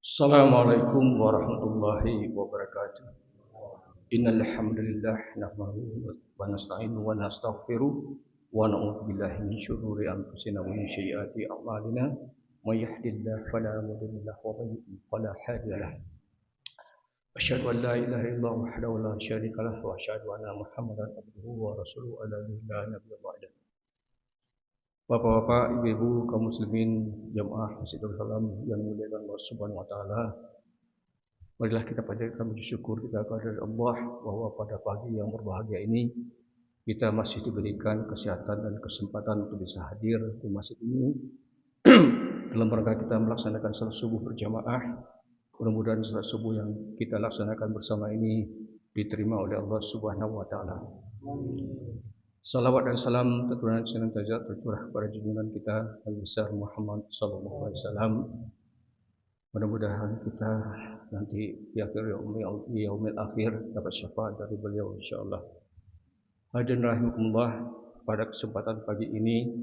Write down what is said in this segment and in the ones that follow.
Assalamualaikum warahmatullahi wabarakatuh. Innal hamdalillah nahmaduhu wa nasta'inuhu wa nastaghfiruh wa na'udzu billahi min shururi anfusina wa min sayyiati a'malina. May yahdihillahu fala mudilla lahu wa may yudlil fala hadiya lahu. Asyhadu an la ilaha illallah wahdahu la syarika lahu wa asyhadu anna Muhammadan abduhu wa rasuluhu alladzi la nabiyya ba'dahu. Bapak-bapak, ibu-ibu, kaum muslimin, jamaah Masjidil Haram yang dimuliakan Allah Subhanahu wa taala. Marilah kita panjatkan puji syukur kita kepada Allah bahwa pada pagi yang berbahagia ini kita masih diberikan kesehatan dan kesempatan untuk bisa hadir di masjid ini dalam rangka kita melaksanakan salat subuh berjamaah. Mudah-mudahan salat subuh yang kita laksanakan bersama ini diterima oleh Allah Subhanahu wa taala. Salawat dan salam tercurah senantiasa tercurah kepada junjungan kita Nabi besar Muhammad sallallahu alaihi wasallam. Mudah-mudahan kita nanti di akhir yaumil akhir dapat syafaat dari beliau insyaallah. Hadirin rahimakumullah, pada kesempatan pagi ini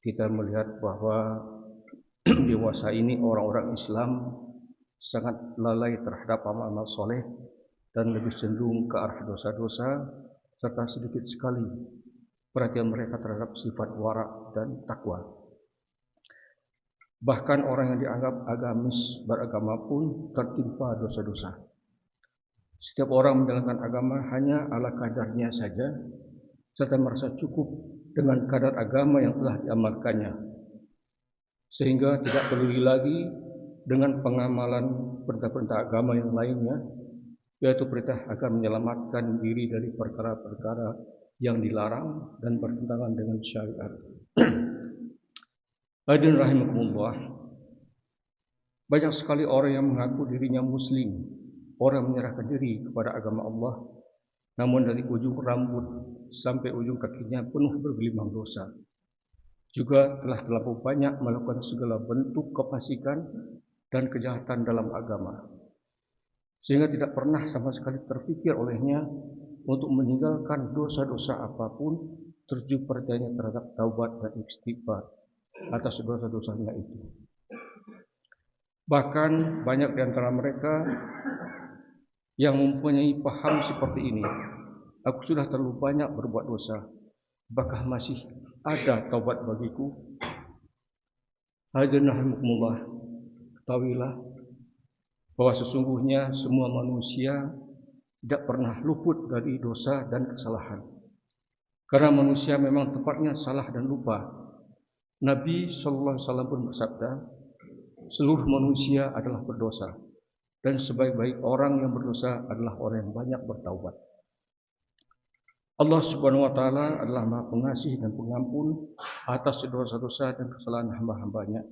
kita melihat bahwa di masa ini orang-orang Islam sangat lalai terhadap amal-amal soleh dan lebih cenderung ke arah dosa-dosa, serta sedikit sekali perhatian mereka terhadap sifat wara' dan takwa. Bahkan orang yang dianggap agamis beragama pun tertimpa dosa-dosa. Setiap orang menjalankan agama hanya ala kadarnya saja, serta merasa cukup dengan kadar agama yang telah diamalkannya, sehingga tidak peduli lagi dengan pengamalan perintah-perintah agama yang lainnya, yaitu perintah agar menyelamatkan diri dari perkara-perkara yang dilarang dan bertentangan dengan syariat. Hadirin rahimakumullah, banyak sekali orang yang mengaku dirinya muslim, orang menyerahkan diri kepada agama Allah, namun dari ujung rambut sampai ujung kakinya penuh bergelimang dosa. Juga telah terlalu banyak melakukan segala bentuk kefasikan dan kejahatan dalam agama, sehingga tidak pernah sama sekali terfikir olehnya untuk meninggalkan dosa-dosa apapun, tertuju perhatiannya terhadap taubat dan istighfar atas dosa-dosanya itu. Bahkan banyak di antara mereka yang mempunyai paham seperti ini. Aku sudah terlalu banyak berbuat dosa, apakah masih ada taubat bagiku? Hadirin rahimakumullah, ketahuilah bahwa sesungguhnya semua manusia tidak pernah luput dari dosa dan kesalahan. Karena manusia memang tempatnya salah dan lupa. Nabi sallallahu alaihi wasallam pun bersabda, seluruh manusia adalah berdosa, dan sebaik-baik orang yang berdosa adalah orang yang banyak bertaubat. Allah Subhanahu wa taala adalah Maha Pengasih dan Pengampun atas dosa-dosa dan kesalahan hamba-hambanya.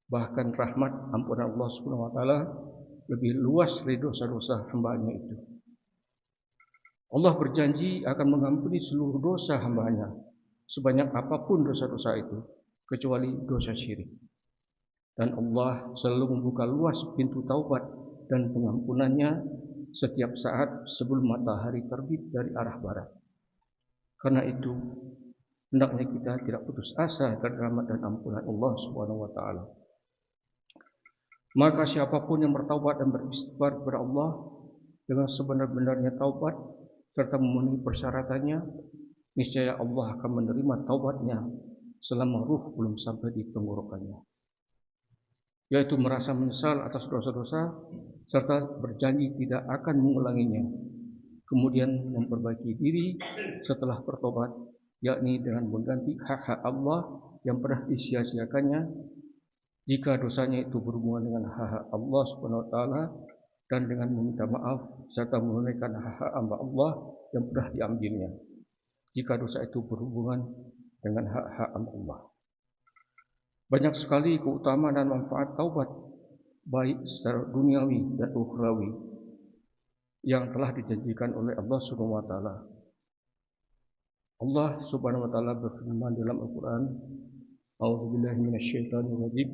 Bahkan rahmat ampunan Allah Subhanahu wa taala lebih luas dari dosa-dosa hambanya itu. Allah berjanji akan mengampuni seluruh dosa hambanya, sebanyak apapun dosa-dosa itu, kecuali dosa syirik. Dan Allah selalu membuka luas pintu taubat dan pengampunannya setiap saat sebelum matahari terbit dari arah barat. Karena itu, hendaknya kita tidak putus asa terhadap rahmat dan ampunan Allah Subhanahu wa taala. Maka siapapun yang bertaubat dan beristighfar kepada Allah dengan sebenar-benarnya taubat serta memenuhi persyaratannya, niscaya Allah akan menerima taubatnya selama ruh belum sampai di tenggorokannya, yaitu merasa menyesal atas dosa-dosa serta berjanji tidak akan mengulanginya, kemudian memperbaiki diri setelah bertobat, yakni dengan mengganti hak-hak Allah yang pernah disia-siakannya jika dosanya itu berhubungan dengan hak-hak Allah Subhanahu wa taala, dan dengan meminta maaf serta menunaikan hak-hak hamba Allah yang pernah diambilnya jika dosa itu berhubungan dengan hak-hak Allah. Banyak sekali keutamaan dan manfaat taubat, baik secara duniawi dan ukhrawi, yang telah dijanjikan oleh Allah Subhanahu wa taala. Allah Subhanahu wa taala berfirman dalam Al-Qur'an, A'udzubillahi minasyaitonir rajim.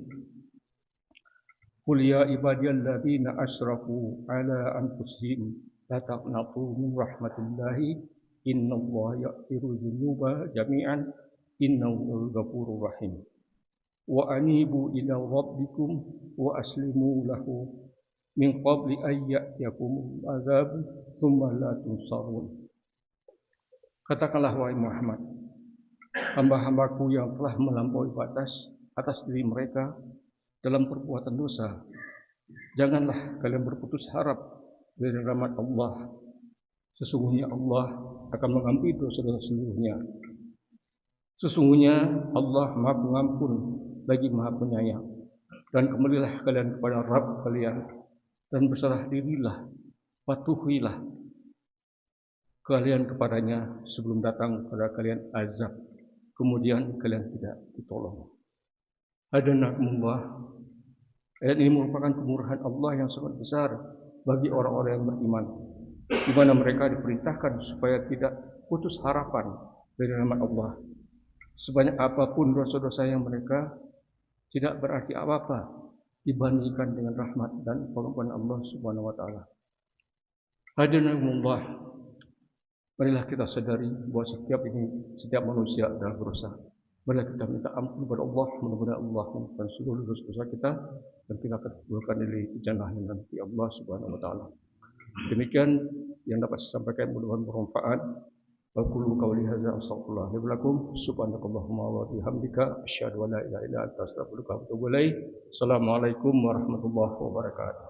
Qul ya ibadiyalladzina asyraku ala anfusihim la taqnatu min rahmatillahi innallaha yaghfiru dzunuba jami'an innahu ghafurur rahim. wa anibu ila rabbikum wa aslimu lahu min qabli an ya'tiyakum azab thumma la tunsarun. Katakanlah wahai Muhammad, hamba-hambaku yang telah melampaui batas atas diri mereka dalam perbuatan dosa, janganlah kalian berputus harap dari rahmat Allah. Sesungguhnya Allah akan mengampuni dosa-dosa seluruhnya. Sesungguhnya Allah Maha Pengampun lagi Maha Penyayang. Dan kembalilah kalian kepada Rabb kalian dan berserah dirilah, patuhilah kalian kepadanya sebelum datang kepada kalian azab, kemudian kalian tidak ditolong. Hadanakumullah. Ayat ini merupakan kemurahan Allah yang sangat besar bagi orang-orang yang beriman, di mana mereka diperintahkan supaya tidak putus harapan dari rahmat Allah. Sebanyak apapun dosa-dosa yang mereka, tidak berarti apa-apa dibandingkan dengan rahmat dan pengampunan Allah Subhanahu wa taala. Hadanakumullah. Marilah kita sadari bahwa setiap manusia adalah berdosa. Marilah kita minta ampun kepada Allah, mudah-mudahan Allah mengampuni seluruh dosa-dosa kita dan kita akan diberikan nilai jannahnya nanti Allah Subhanahu wa taala. Demikian yang dapat saya sampaikan, mudah-mudahan bermanfaat. Aqulu qawli hadza astaghfirullah li wa lakum subhanakallahumma wa bihamdika asyhadu an la ilaha illa anta astaghfiruka wa atubu ilaik. Assalamualaikum warahmatullahi wabarakatuh.